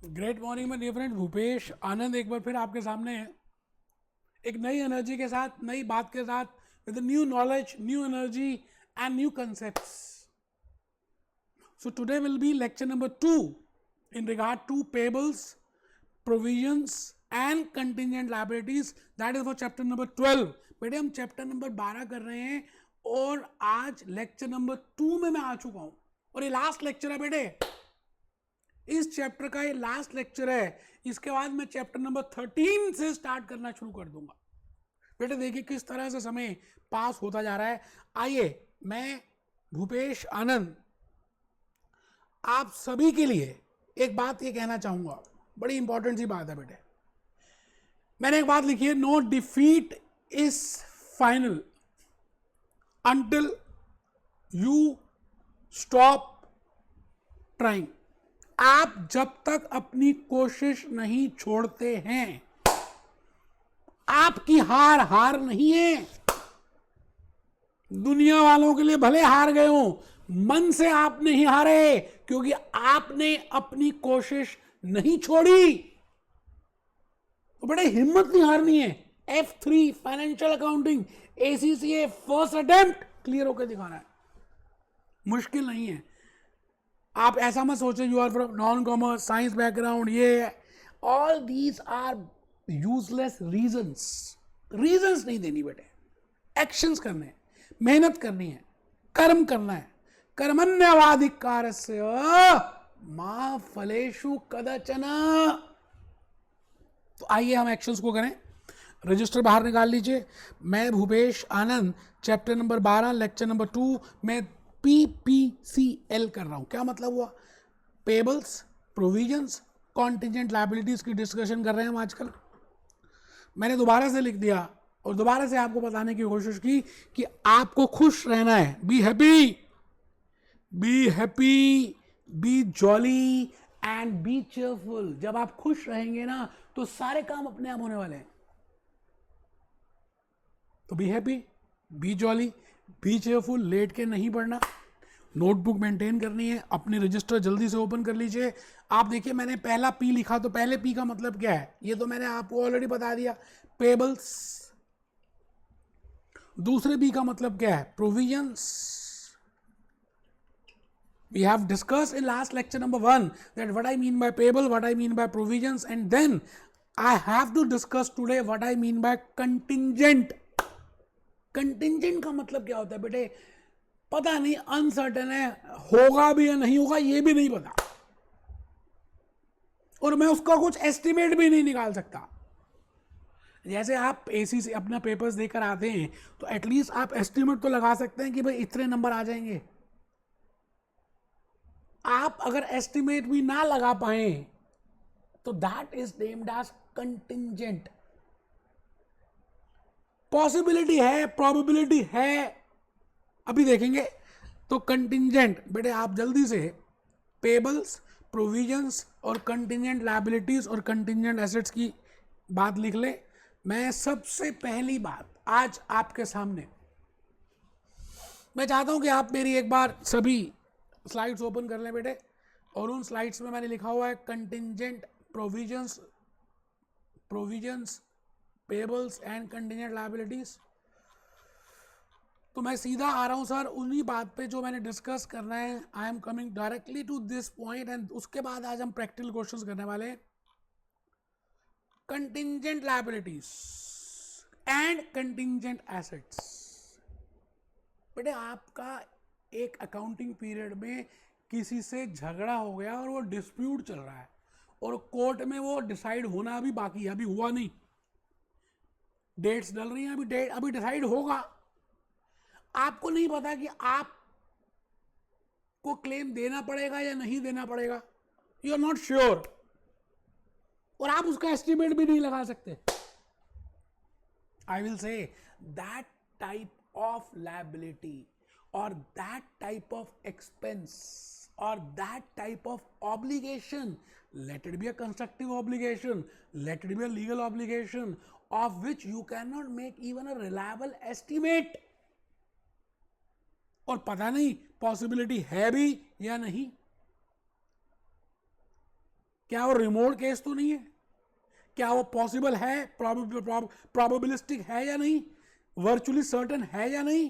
Great morning में dear friend Bhupesh आनंद एक बार फिर आपके सामने है, एक नई एनर्जी के साथ, नई बात के साथ, with new knowledge, new energy and new concepts. So today will be lecture number 2 in regard to payables, provisions and contingent liabilities. That is for chapter number 12. बेटे हम चैप्टर नंबर 12 कर रहे हैं और आज लेक्चर नंबर 2 में मैं आ चुका हूं और ये लास्ट लेक्चर है बेटे। इस चैप्टर का ये लास्ट लेक्चर है। इसके बाद मैं चैप्टर नंबर 13 से स्टार्ट करना शुरू कर दूंगा। बेटे देखिए किस तरह से समय पास होता जा रहा है। आइए मैं भूपेश आनंद आप सभी के लिए एक बात ये कहना चाहूंगा, बड़ी इंपॉर्टेंट सी बात है बेटे। मैंने एक बात लिखी है, no defeat is final until you stop trying. आप जब तक अपनी कोशिश नहीं छोड़ते हैं, आपकी हार हार नहीं है। दुनिया वालों के लिए भले हार गए हो, मन से आप नहीं हारे, क्योंकि आपने अपनी कोशिश नहीं छोड़ी। तो बड़े हिम्मत नहीं हारनी है। F3 financial accounting ACCA first attempt clear होकर दिखाना है, मुश्किल नहीं है। आप ऐसा मत सोचें you are from non commerce science background, ये all these are useless reasons नहीं देनी बेटे। एक्शंस करने हैं, मेहनत करनी है, कर्म करना है। कर्मण्यवाधिकारस्य मा फलेषु कदाचन। तो आइए हम एक्शंस को करें। रजिस्टर बाहर निकाल लीजिए। मैं भूपेश आनंद चैप्टर नंबर 12 लेक्चर नंबर 2 में PPCL कर रहा हूं। क्या मतलब हुआ? पेबल्स, प्रोविजंस, कॉन्टिजेंट लायबिलिटीज की डिस्कशन कर रहे हैं हम आजकल। मैंने दोबारा से लिख दिया और दोबारा से आपको बताने की कोशिश की कि आपको खुश रहना है। B happy, be jolly and B cheerful. जब आप खुश रहेंगे ना तो सारे काम अपने आप होने वाले हैं। तो be happy, be jolly, be cheerful. लेट के नहीं पढ़ना, नोटबुक मेंटेन करनी है। अपने रजिस्टर जल्दी से ओपन कर लीजिए। आप देखिए मैंने पहला पी लिखा, तो पहले पी का मतलब क्या है ये तो मैंने आपको ऑलरेडी बता दिया, पेबल्स। दूसरे बी का मतलब क्या है? Provisions. We have discussed in last lecture number 1 that what I mean by payable, what I mean by provisions, and then I have to discuss today what I mean by contingent. Contingent का मतलब क्या होता है बेटे? पता नहीं, uncertain है, होगा भी या नहीं होगा ये भी नहीं पता, और मैं उसका कुछ एस्टिमेट भी नहीं निकाल सकता। जैसे आप एसी से अपना पेपर्स देकर आते हैं तो एटलीस्ट आप एस्टिमेट तो लगा सकते हैं कि भाई इतने नंबर आ जाएंगे। आप अगर एस्टिमेट भी ना लगा पाए तो that is named as contingent. Possibility है, प्रोबेबिलिटी है, अभी देखेंगे। तो कंटिंजेंट बेटे आप जल्दी से पेबल्स, प्रोविजंस और कंटिंजेंट लायबिलिटीज और कंटिंजेंट एसेट्स की बात लिख ले। मैं सबसे पहली बात आज आपके सामने मैं चाहता हूं कि आप मेरी एक बार सभी स्लाइड्स ओपन कर लें बेटे, और उन स्लाइड्स में मैंने लिखा हुआ है contingent provisions, payables and contingent liabilities. तो मैं सीधा आ रहा हूं सर उन्हीं बात पे जो मैंने डिस्कस करना है। I am coming directly to this point and उसके बाद आज हम प्रैक्टिकल क्वेश्चंस करने वाले हैं। Contingent liabilities and contingent assets. बेटे आपका एक अकाउंटिंग पीरियड में किसी से झगड़ा हो गया और वो डिस्प्यूट चल रहा है और कोर्ट में वो डिसाइड होना अभी बाकी है, अभी हुआ नहीं, डेट्स डल रही हैं, अभी डिसाइड होगा। आपको नहीं पता कि आप को क्लेम देना पड़ेगा या नहीं देना पड़ेगा, यू आर नॉट श्योर, और आप उसका एस्टिमेट भी नहीं लगा सकते। आई will say that type of liability or that type of expense or that type of obligation, let it be a constructive obligation, let it be a legal obligation of which you cannot make even a reliable estimate, और पता नहीं possibility है भी या नहीं। क्या वो remote case तो नहीं है? क्या वो पॉसिबल है, प्रोबेबिलिस्टिक है या नहीं, वर्चुअली सर्टन है या नहीं?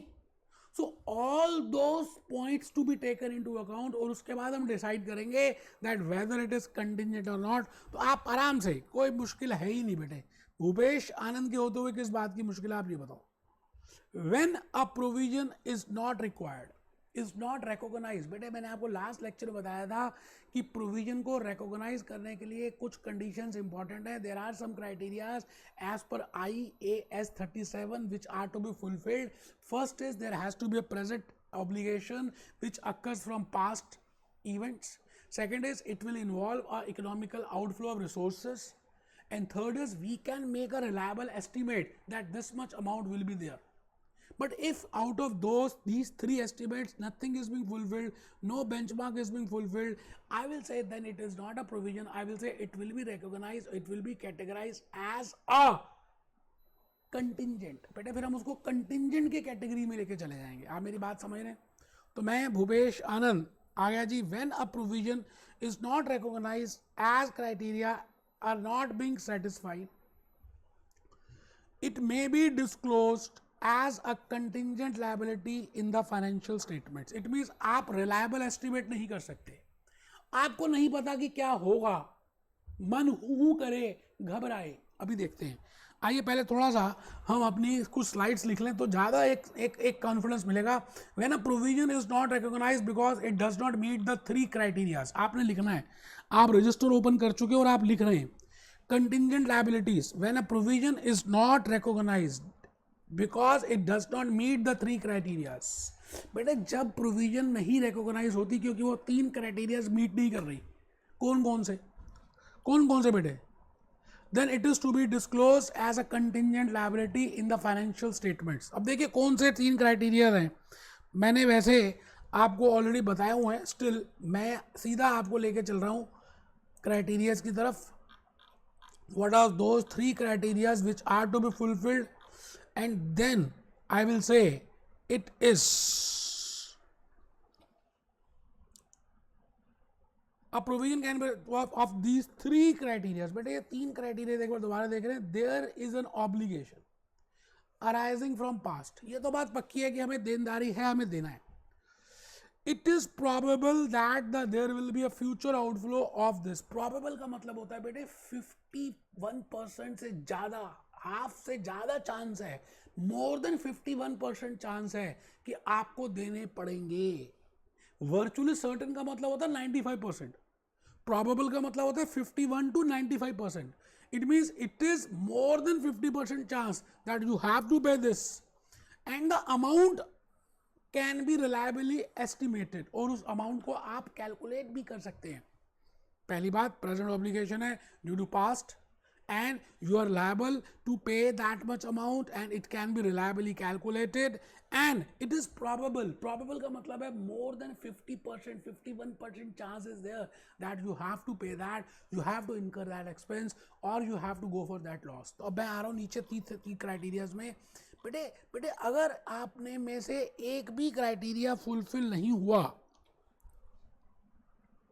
So all those points to be taken into account, और उसके बाद हम डिसाइड करेंगे that whether it is contingent और नॉट। तो आप आराम से, कोई मुश्किल है ही नहीं बेटे। भूपेश आनंद के होते हुए किस बात की मुश्किल है आप ये बताओ। When a provision is not required, is not recognized, बेटे मैंने आपको लास्ट लेक्चर में बताया था कि प्रोविजन को रिकॉग्नाइज करने के लिए कुछ कंडीशंस इंपॉर्टेंट है। There are some criterias as per IAS 37 which are to be fulfilled. First is there has to be a present obligation which occurs from past events. Second is it will involve a economical outflow of resources, and third is we can make a reliable estimate that this much amount will be there. But if out of these three estimates nothing is being fulfilled, no benchmark is being fulfilled, I will say then it is not a provision. I will say it will be recognized, it will be categorized as a contingent. बेटे फिर हम उसको contingent के category में लेके चले जाएंगे। आप मेरी बात समझ रहे हैं? तो मैं भूपेश आनंद आ गया जी। when a provision is not recognized as criteria are not being satisfied, it may be disclosed as a contingent liability in the financial statements. It means आप reliable estimate नहीं कर सकते, आपको नहीं पता कि क्या होगा, मन हु करे घबराए। अभी देखते हैं, आइए पहले थोड़ा सा हम अपनी कुछ स्लाइड्स लिख लें तो ज़्यादा एक कॉन्फिडेंस मिलेगा। When a provision is not recognised because it does not meet the 3 criterias, आपने लिखना है। आप रजिस्टर ओपन कर चुके और आप लिख रहे हैं contingent liabilities when a provision is not recognized because it does not meet the 3 criterias. बेटे जब प्रोविजन नहीं रिकॉग्नाइज होती क्योंकि वो 3 क्राइटेरियाज मीट नहीं कर रही, कौन कौन से बेटे, then it is to be disclosed as a contingent liability in the financial statements. अब देखिए कौन से 3 क्राइटेरिया हैं, मैंने वैसे आपको ऑलरेडी बताया हुआ है, स्टिल मैं सीधा आपको लेके चल रहा हूँ क्राइटेरियाज की तरफ। What are those 3 criteria which are to be fulfilled, and then I will say it is a provision can be of these 3 criteria. बेटे ये 3 criteria एक बार दोबारा देख रहे हैं। There is an obligation arising from past, ये तो बात पक्की है कि हमें देनदारी है, हमें देना है। It is probable that there will be a future outflow of this. Probable का मतलब होता है बेटे 51% से ज़्यादा, हाफ से ज़्यादा चांस है, मोर देन 51% चांस है कि आपको देने पड़ेंगे। वर्चुअली सर्टेन का मतलब होता है 95%, प्रोबेबल का मतलब होता है 51 to 95%. It means it is more than 50% chance that you have to pay this, and the amount can be reliably estimated, और उस अमाउंट को आप कैलकुलेट भी कर सकते हैं। पहली बात, प्रेजेंट ऑब्लिगेशन है due to past and you are liable to pay that much amount and it can be reliably calculated and it is probable. Probable का मतलब है more than 50%, 51% chance is there that you have to pay that, you have to incur that expense और you have to go for that loss. तो अब मैं आ रहा हूँ नीचे 3 क्राइटेरियाज में। बेटे अगर आपने में से एक भी क्राइटेरिया फुलफिल नहीं हुआ,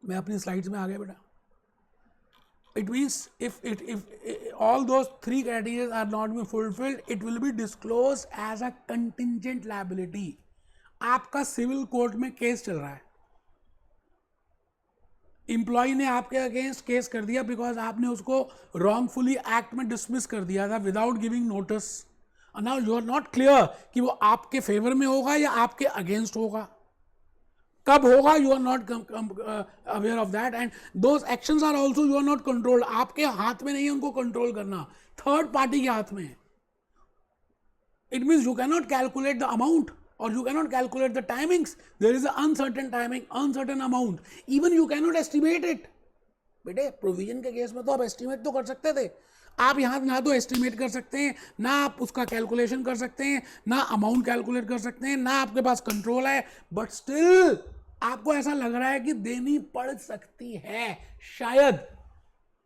मैं अपनी स्लाइड्स में आ गया बेटा, it means if all those 3 criteria are not being fulfilled, it will be disclosed as a contingent liability. आपका सिविल कोर्ट में केस चल रहा है, एम्प्लॉय ने आपके अगेंस्ट केस कर दिया बिकॉज आपने उसको रॉन्गफुली एक्ट में डिसमिस कर दिया था without giving notice. Now you are not clear कि वो आपके फेवर में होगा या आपके अगेंस्ट होगा, कब होगा, you are not aware of that, and those actions are also you are not controlled. आपके हाथ में नहीं है उनको कंट्रोल करना, थर्ड पार्टी के हाथ में है। It means you can not calculate the amount or you cannot calculate the timings. There is an uncertain timing, uncertain amount, even you cannot estimate it. बेटे प्रोविजन के केस में तो आप एस्टिमेट तो कर सकते थे, आप यहाँ ना तो एस्टिमेट कर सकते हैं, ना आप उसका कैलकुलेशन कर सकते हैं, ना अमाउंट कैलकुलेट कर सकते हैं, ना आपके पास कंट्रोल है, बट स्टिल आपको ऐसा लग रहा है कि देनी पड़ सकती है शायद।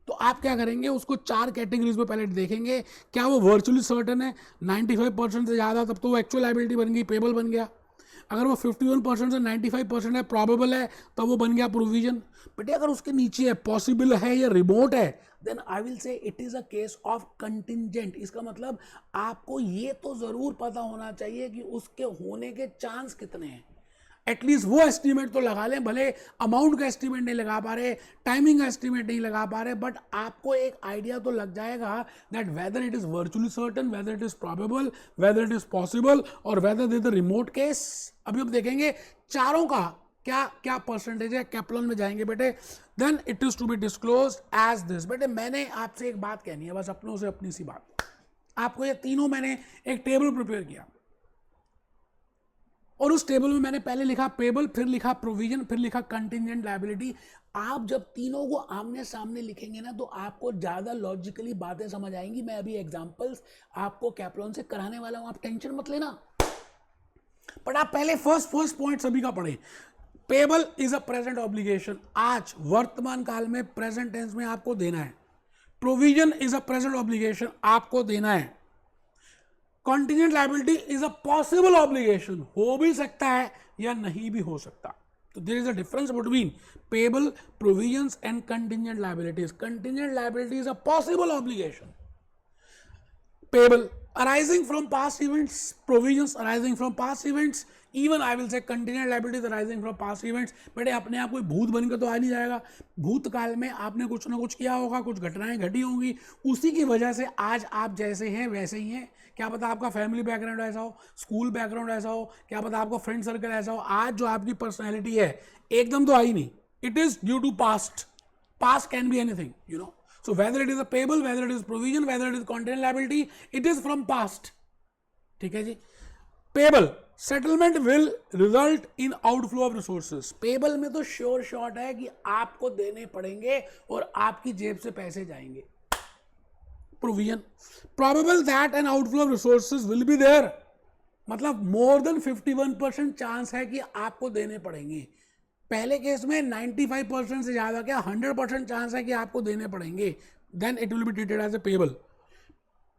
तो आप क्या करेंगे, उसको 4 कैटेगरीज में पहले देखेंगे। क्या वो वर्चुअली सर्टन है 95% से ज़्यादा, तब तो वो एक्चुअल लायबिलिटी बन गई, पेबल बन गया। अगर वो 51% से 95% है, प्रॉबेबल है, तो वो बन गया प्रोविजन। बेटे अगर उसके नीचे है, पॉसिबल है या रिमोट है, then I will say it is a case of contingent. इसका मतलब आपको ये तो जरूर पता होना चाहिए कि उसके होने के चांस कितने हैं। एटलीस्ट वो एस्टिमेट तो लगा लें, भले अमाउंट का एस्टिमेट नहीं लगा पा रहे, टाइमिंग का एस्टिमेट नहीं लगा पा रहे, बट आपको एक आइडिया तो लग जाएगा that whether it is virtually certain, whether it is probable, whether it is possible और whether it is remote case. अभी हम देखेंगे चारों का क्या क्या परसेंटेज है। कैप्लन में जाएंगे बेटे, then it is to be disclose as this. बेटे मैंने आपसे एक बात कहनी है, बस अपनों से अपनी सी बात। आपको ये तीनों मैंने एक टेबल प्रिपेयर किया और उस टेबल में मैंने पहले लिखा पेबल, फिर लिखा प्रोविजन, फिर लिखा कंटिंजेंट लायबिलिटी। आप जब तीनों को आमने सामने लिखेंगे ना तो आपको ज़्यादा लॉजिकली बातें समझ आएंगी। मैं अभी एग्जांपल्स आपको कैप्लॉन से कराने वाला हूं, आप टेंशन मत लेना। बट आप पहले फर्स्ट पॉइंट सभी का पढ़े। Payable is a present obligation, आज वर्तमान काल में प्रेजेंट टेंस में आपको देना है। Provision is a present obligation, आपको देना है। Contingent liability is a possible obligation, हो भी सकता है या नहीं भी हो सकता। तो there is a difference between payable, provisions and contingent liabilities. Contingent liability is a possible obligation, payable arising from past events, provisions arising from past events, even I will say contingent liabilities arising from past events। बेटे अपने आप कोई भूत बनकर तो आ नहीं जाएगा, भूतकाल में आपने कुछ ना कुछ किया होगा, कुछ घटनाएं घटी होंगी, उसी की वजह से आज आप जैसे हैं वैसे ही हैं। क्या पता आपका फैमिली बैकग्राउंड ऐसा हो, स्कूल बैकग्राउंड ऐसा हो, क्या पता आपका फ्रेंड सर्कल ऐसा हो, आज जो आपकी पर्सनैलिटी है एकदम तो आई नहीं। It is due to past, past can be anything, you know. So whether it is a payable, whether it is provision, whether it is contingent liability, it is from past। ठीक है जी। Payable settlement will result in outflow of resources. Payable में तो sure shot है कि आपको देने पड़ेंगे और आपकी जेब से पैसे जाएंगे। Provision probable that an outflow of resources will be there, मतलब मोर देन 51% चांस है कि आपको देने पड़ेंगे। पहले केस में 95% से ज्यादा क्या 100% चांस है कि आपको देने पड़ेंगे, then it will be treated as a payable.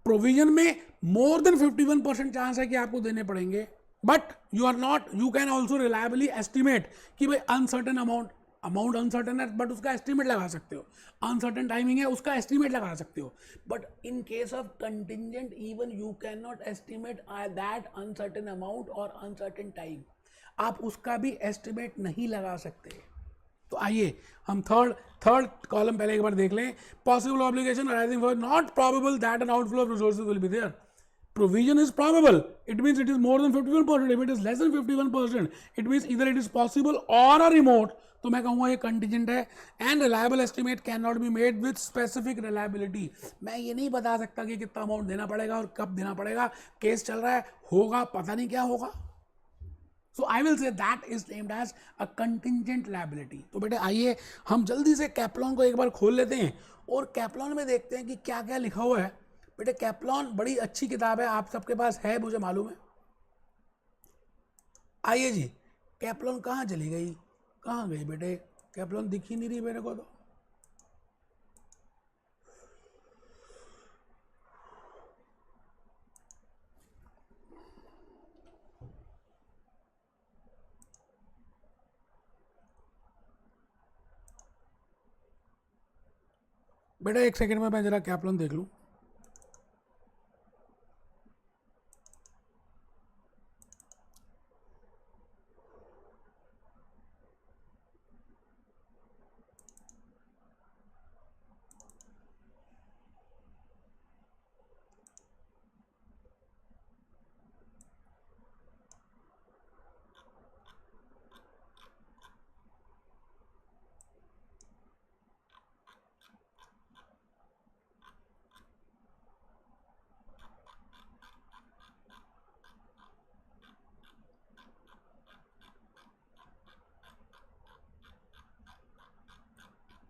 Provision में मोर देन 51% चांस है कि आपको देने पड़ेंगे, but you are not, you can also reliably estimate कि भाई अनसर्टेन अमाउंट अनसर्टेन है, बट उसका एस्टिमेट लगा सकते हो। अनसर्टेन टाइमिंग है, उसका एस्टिमेट लगा सकते हो। But in case of contingent even you can not estimate that uncertain amount और अनसर्टेन टाइम, आप उसका भी एस्टिमेट नहीं लगा सकते। तो आइए हम थर्ड कॉलम पहले एक बार देख लें। Possible obligation arising from, not probable that an outflow of resources will be there. Provision is probable, it means it is more than 51%। if it is less than 51%, it means either it is possible or a remote, तो मैं कहूँगा ये contingent है। And reliable estimate can not be made with specific reliability, मैं ये नहीं बता सकता कि कितना अमाउंट देना पड़ेगा और कब देना पड़ेगा, केस चल रहा है, होगा पता नहीं क्या होगा। So I will say that is named as a contingent liability। तो बेटे आइए हम जल्दी से कैप्लॉन को एक बार खोल लेते हैं और कैप्लॉन में देखते हैं कि क्या क्या लिखा हुआ है। बेटे कैप्लॉन बड़ी अच्छी किताब है, आप सबके पास है मुझे मालूम है। आइए जी, कैप्लॉन कहाँ चली गई, कहाँ गई बेटे, कैप्लॉन दिख ही नहीं रही मेरे को तो। बेटा एक सेकंड में मैं जरा कैप्लॉन देख लूँ।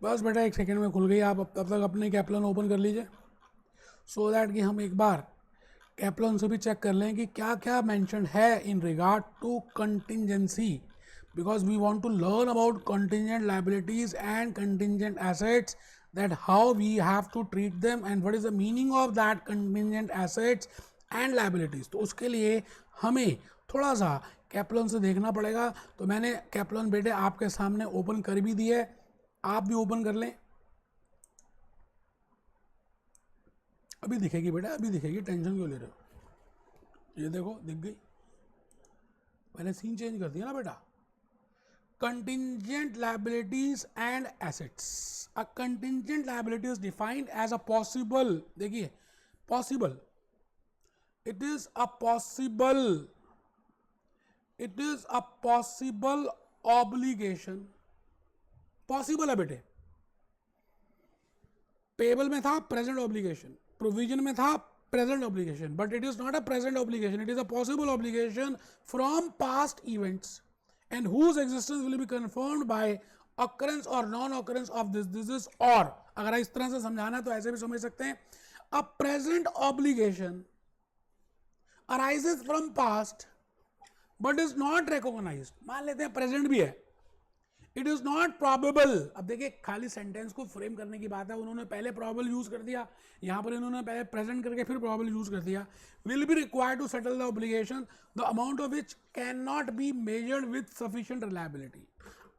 बस बेटा एक सेकंड में खुल गई, आप तब तक अपने कैप्लॉन ओपन कर लीजिए सो दैट कि हम एक बार कैप्लॉन से भी चेक कर लें कि क्या क्या मेंशन है in regard to contingency, because we want to learn about contingent liabilities and contingent assets, that how we have to treat them and what is the meaning of that contingent assets and liabilities। तो उसके लिए हमें थोड़ा सा Kaplan से देखना पड़ेगा। तो मैंने कैप्लन बेटे आपके सामने ओपन कर भी दी है, आप भी ओपन कर लें। अभी दिखेगी बेटा, अभी दिखेगी, टेंशन क्यों ले रहे हो। ये देखो दिख गई, मैंने सीन चेंज कर दिया ना बेटा। Contingent liabilities and assets. A contingent liability is defined as a possible, देखिए possible, it is a possible obligation, possible है बेटे। पेबल में था प्रेजेंट ऑब्लिगेशन, प्रोविजन में था present obligation, but it is not a present obligation, it is a possible obligation from past events and whose existence will be confirmed by occurrence or non-occurrence of this is or, अगर इस तरह से समझाना तो ऐसे भी समझ सकते हैं, a present obligation arises from past but is not recognized। मान लेते हैं प्रेजेंट भी है, इट इज नॉट प्रॉबेबल। अब देखिए खाली सेंटेंस को फ्रेम करने की बात है, उन्होंने पहले प्रॉबेबल यूज कर दिया, यहां पर इन्होंने पहले प्रेजेंट करके फिर प्रॉबेबल यूज कर दिया। Will be required to settle the obligation the amount of which can not be measured with sufficient reliability.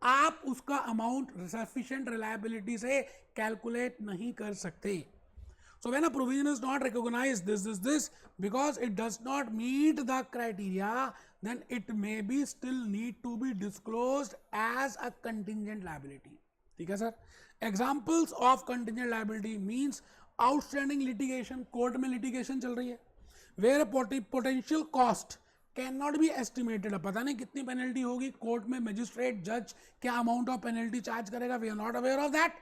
आप उसका अमाउंट सफिशिएंट रिलायबिलिटी से कैलकुलेट नहीं कर सकते। So when a provision is not recognized, this because it does not meet the criteria, then it may be still need to be disclosed as a contingent liability। ठीक है sir. Examples of contingent liability means outstanding litigation, court में litigation चल रही है, where a potential cost cannot be estimated। अब पता नहीं कितनी पेनल्टी होगी, कोर्ट में मजिस्ट्रेट जज क्या अमाउंट ऑफ पेनल्टी चार्ज करेगा, we are not aware of that।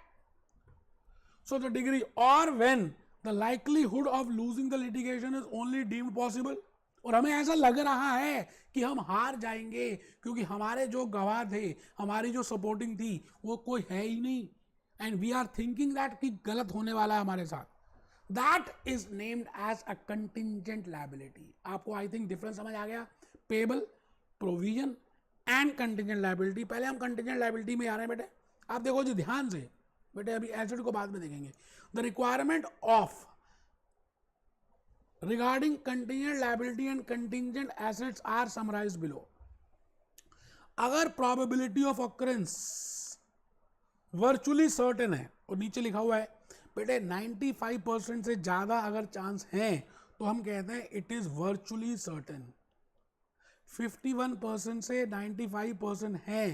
So the degree or when the likelihood of losing the litigation is only deemed possible, और हमें ऐसा लग रहा है कि हम हार जाएंगे क्योंकि हमारे जो गवाह थे, हमारी जो सपोर्टिंग थी वो कोई है ही नहीं, and we are thinking that कि गलत होने वाला है हमारे साथ, that is named as a contingent liability. आपको आई थिंक डिफरेंस समझ आ गया, payable, provision and contingent liability. पहले हम कंटिंजेंट लायबिलिटी में आ रहे हैं बेटे, आप देखो जी ध्यान से बेटे, अभी एसिड को बाद में देखेंगे। The requirement of regarding contingent liability and contingent assets are summarized below। अगर probability of occurrence virtually certain है, और नीचे लिखा हुआ है बेटे 95% से ज्यादा अगर चांस है तो हम कहते हैं इट इज virtually certain। 51% से 95% है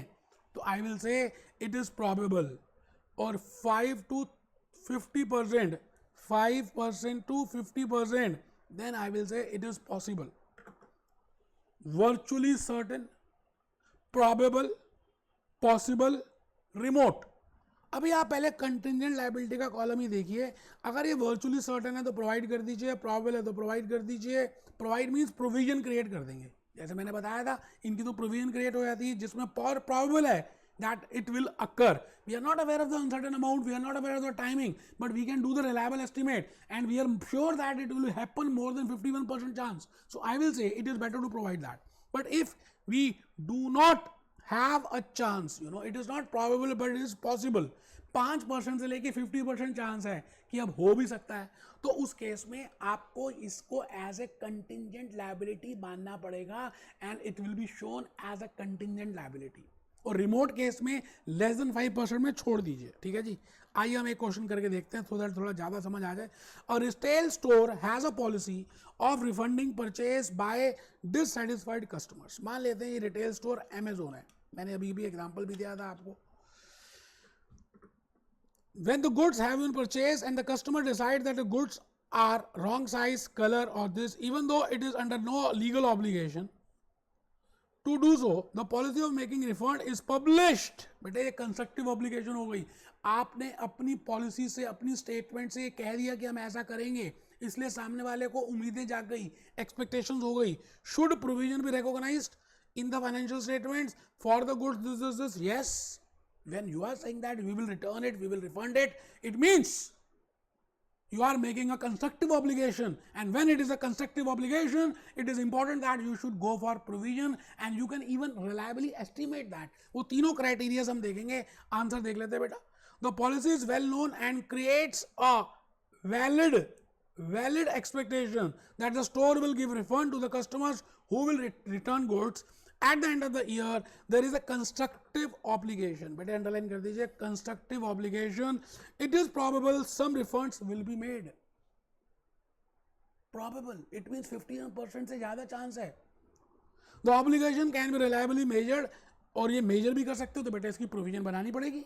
तो आई will say it is probable, और 5 to 50%, 5% to 50%, then I will say it is possible। virtually certain, probable, possible, remote। अभी आप पहले कंटिंजेंट लायबिलिटी का कॉलम ही देखिए, अगर ये वर्चुअली सर्टेन है तो प्रोवाइड कर दीजिए, प्रॉबेबल है तो प्रोवाइड कर दीजिए। प्रोवाइड मीन्स प्रोविजन क्रिएट कर देंगे, जैसे मैंने बताया था इनकी तो प्रोविजन क्रिएट हो जाती है जिसमें प्रॉबेबल है that it will occur। We are not aware of the uncertain amount, we are not aware of the timing, but we can do the reliable estimate and we are sure that it will happen more than 51% chance। So I will say it is better to provide that। But if we do not have a chance, you know, it is not probable but it is possible, 5% से लेके 50% chance है कि अब हो भी सकता है, तो उस केस में आपको इसको एज ए कंटिंजेंट लायबिलिटी मानना पड़ेगा and it will be shown as a contingent liability. और रिमोट केस में लेस देन 5% में छोड़ दीजिए। ठीक है जी, आइए हम एक क्वेश्चन करके देखते हैं, थोड़ा थोड़ा ज़्यादा समझ आ जाए। और retail store has a policy of refunding purchase by dissatisfied customers. मान लेते हैं ये रिटेल स्टोर अमेजोन है, मैंने अभी भी एग्जांपल भी दिया था आपको। When the goods have been purchased and the customer decides that the goods are wrong size, color or this, even though it is under no legal obligation to do so, the policy of making refund is published। बेटे ये constructive obligation हो गई, आपने अपनी policy से, अपनी statement से कह दिया कि हम ऐसा करेंगे, इसलिए सामने वाले को उम्मीदें जाग गई, एक्सपेक्टेशंस हो गई। Should provision be recognised in the financial statements for the goods this? Yes। When you are saying that we will return it, we will refund it, it means you are making a constructive obligation, and when it is a constructive obligation, it is important that you should go for provision and you can even reliably estimate that। वो तीनों criteria हम देखेंगे, answer देख लेते हैं बेटा। The policy is well known and creates a valid expectation that the store will give refund to the customers who will return goods At the end of the year, there is a constructive obligation. बेटे underline कर दीजिए, constructive obligation. It is probable some refunds will be made. Probable. It means 15% से ज़्यादा chance है. The obligation can be reliably measured. और ये major भी कर सकते हो तो बेटे इसकी प्रोविजन बनानी पड़ेगी.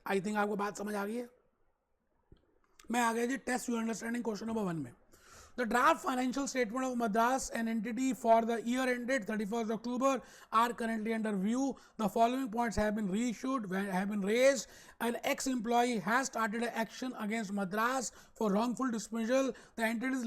आई थिंक आपको बात समझ आ गई है. मैं आ गया जी test you understanding question number 1 में. The draft financial statement of Madras, an entity for the year ended 31st October, are currently under view. The following points have been reissued, have been raised. An ex-employee has started an action against Madras for wrongful dismissal. The entity's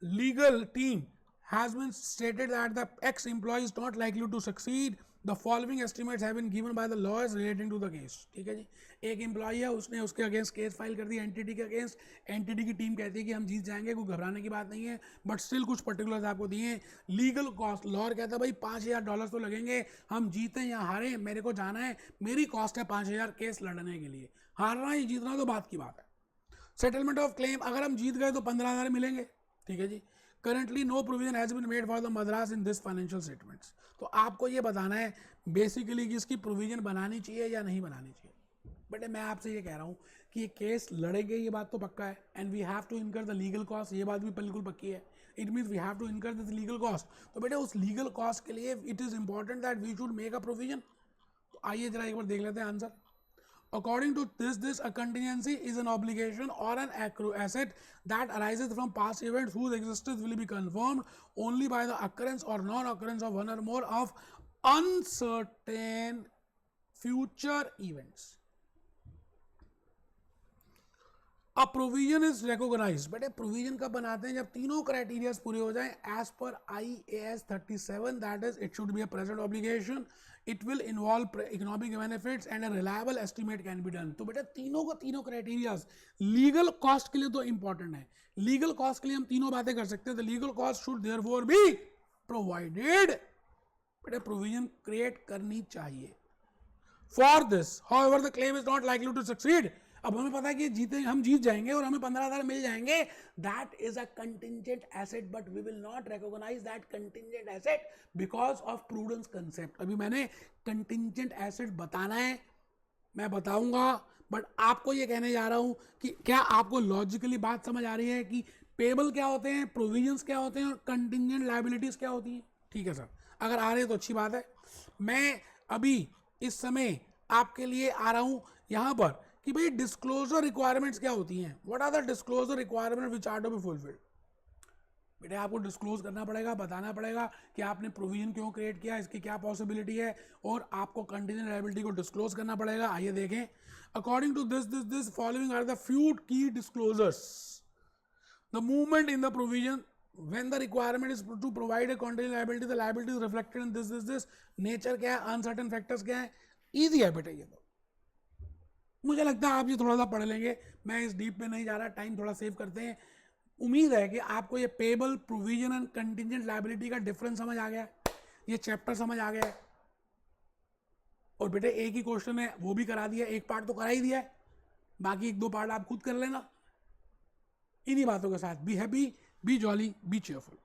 legal team has been stated that the ex-employee is not likely to succeed. The following estimates have been given by the lawyers relating to the case. ठीक है जी. एक employee है, उसने उसके against case file कर the entity के against. Entity की team कहती है कि हम जीत जाएंगे, कोई घबराने की बात नहीं है, बट स्टिल कुछ पर्टिकुलर्स आपको दिए हैं. लीगल कॉस्ट, लॉयर कहता है भाई $5,000 तो लगेंगे, हम जीतें या हारें मेरे को जाना है, मेरी कॉस्ट है 5,000 केस लड़ने के लिए. हारना या जीतना तो बात की बात है. सेटलमेंट ऑफ क्लेम, अगर हम जीत गए तो 15,000 मिलेंगे. ठीक है जी. Currently no provision has been made for the Madras in this financial statements. तो आपको ये बताना है बेसिकली कि इसकी प्रोविजन बनानी चाहिए या नहीं बनानी चाहिए. बट मैं आपसे ये कह रहा हूँ कि ये केस लड़ेंगे, ये बात तो पक्का है. And we have to incur the legal cost, ये बात भी बिल्कुल पक्की है. It means we have to incur this legal cost. तो बेटे उस लीगल कॉस्ट के लिए it is important that we should make a provision. तो आइए जरा एक बार देख लेते हैं answer. According to this, a contingency is an obligation or an asset that arises from past events whose existence will be confirmed only by the occurrence or non-occurrence of one or more of uncertain future events. A provision is recognized. बेटे provision कब बनाते हैं? जब तीनों criteria पूरे हो जाएं. As per IAS 37, that is it should be a present obligation, it will involve economic benefits and a reliable estimate can be done. तो बेटा तीनों को तीनों क्राइटेरियाज लीगल कॉस्ट के लिए तो इंपॉर्टेंट है. लीगल कॉस्ट के लिए हम तीनों बातें कर सकते हैं. The legal cost should therefore be provided. बेटा प्रोविजन क्रिएट करनी चाहिए. For this however the claim is not likely to succeed. अब हमें पता है कि जीते हम जीत जाएंगे और हमें 15,000 मिल जाएंगे. That is a contingent asset, but we will not recognise that contingent asset because of prudence concept. अभी मैंने कंटिंजेंट एसेट बताना है, मैं बताऊंगा, बट आपको ये कहने जा रहा हूं कि क्या आपको लॉजिकली बात समझ आ रही है कि पेबल क्या होते हैं, प्रोविजंस क्या होते हैं और कंटिंजेंट लायबिलिटीज क्या होती हैं. ठीक है सर, अगर आ रहे तो अच्छी बात है. मैं अभी इस समय आपके लिए आ रहा हूं यहां पर कि भाई डिस्क्लोजर रिक्वायरमेंट्स क्या होती हैं. What are the disclosure requirement which are to be fulfilled. बेटे आपको डिस्क्लोज करना पड़ेगा, बताना पड़ेगा कि आपने प्रोविजन क्यों क्रिएट किया, इसकी क्या पॉसिबिलिटी है, और आपको कंटिजेंट लायबिलिटी को डिस्क्लोज करना पड़ेगा. आइए देखें. According to this following are the few key disclosures. The movement in the provision when the requirement is to provide a contingent liability, the liability is reflected in this. Nature क्या है, uncertain factors क्या है. Easy है बेटे ये तो. मुझे लगता है आप ये थोड़ा सा पढ़ लेंगे, मैं इस डीप में नहीं जा रहा, टाइम थोड़ा सेव करते हैं. उम्मीद है कि आपको ये payable, provision and contingent liability का डिफरेंस समझ आ गया, ये चैप्टर समझ आ गया है. और बेटे एक ही क्वेश्चन है वो भी करा दिया, एक पार्ट तो करा ही दिया है, बाकी 1-2 पार्ट आप खुद कर लेना. इन्हीं बातों के साथ B happy, be jolly, be cheerful.